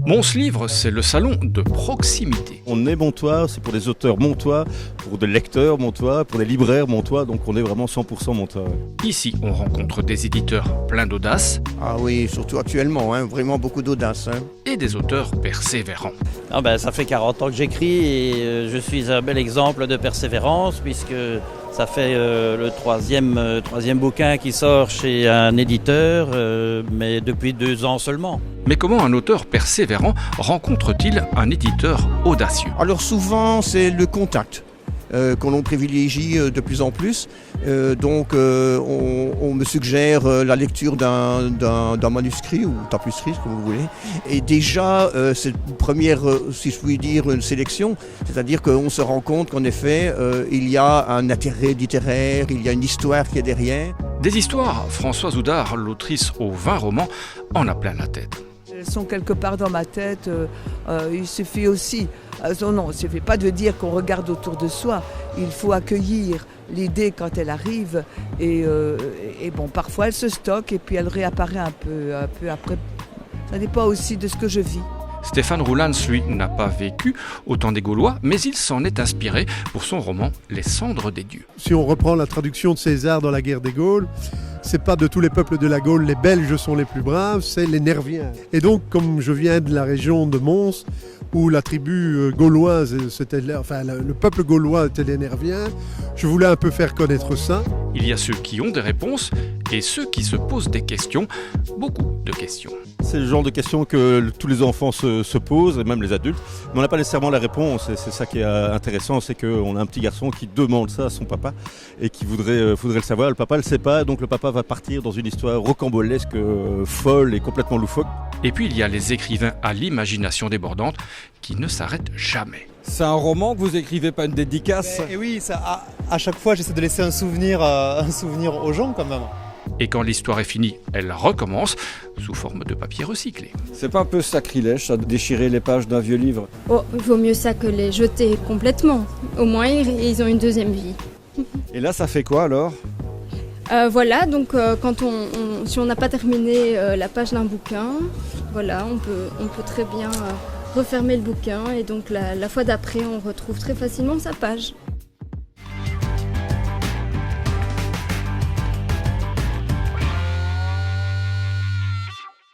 Mons Livre, c'est le salon de proximité. On est montois, c'est pour des auteurs montois, pour des lecteurs montois, pour des libraires montois, donc on est vraiment 100% montois. Ici, on rencontre des éditeurs pleins d'audace Ah oui, surtout actuellement, vraiment beaucoup d'audace. et des auteurs persévérants. Ça fait 40 ans que j'écris et je suis un bel exemple de persévérance puisque ça fait le troisième bouquin qui sort chez un éditeur, mais depuis 2 ans seulement. Mais comment un auteur persévérant rencontre-t-il un éditeur audacieux? Alors souvent, c'est le contact qu'on l'on privilégie de plus en plus. On me suggère la lecture d'un manuscrit ou tapisserie, comme vous voulez. Et déjà, c'est une première, si je puis dire, une sélection. C'est-à-dire qu'on se rend compte qu'en effet, il y a un intérêt littéraire, il y a une histoire qui est derrière. Des histoires, Françoise Oudard, l'autrice aux 20 romans, en a plein la tête. Elles sont quelque part dans ma tête. Il suffit aussi, il ne suffit pas de dire qu'on regarde autour de soi. Il faut accueillir l'idée quand elle arrive. Et parfois elle se stocke et puis elle réapparaît un peu après. Ça dépend aussi de ce que je vis. Stéphane Roulans, lui, n'a pas vécu au temps des Gaulois, mais il s'en est inspiré pour son roman Les cendres des dieux. Si on reprend la traduction de César dans la guerre des Gaules, c'est pas de tous les peuples de la Gaule, les Belges sont les plus braves, c'est les Nerviens. Et donc, comme je viens de la région de Mons, où la tribu gauloise, le peuple gaulois était les Nerviens, je voulais un peu faire connaître ça. Il y a ceux qui ont des réponses et ceux qui se posent des questions, beaucoup de questions. C'est le genre de questions que tous les enfants se posent, et même les adultes, mais on n'a pas nécessairement la réponse, et c'est ça qui est intéressant, c'est qu'on a un petit garçon qui demande ça à son papa, et qui voudrait le savoir, le papa ne le sait pas, donc le papa va partir dans une histoire rocambolesque, folle et complètement loufoque. Et puis il y a les écrivains à l'imagination débordante qui ne s'arrêtent jamais. C'est un roman que vous écrivez, pas une dédicace? Et oui, ça, à chaque fois j'essaie de laisser un souvenir aux gens quand même. Et quand l'histoire est finie, elle recommence sous forme de papier recyclé. C'est pas un peu sacrilège, ça, de déchirer les pages d'un vieux livre? Oh, il vaut mieux ça que les jeter complètement. Au moins, ils ont une deuxième vie. Et là, ça fait quoi alors? Si on n'a pas terminé la page d'un bouquin, on peut très bien refermer le bouquin et donc la fois d'après, on retrouve très facilement sa page.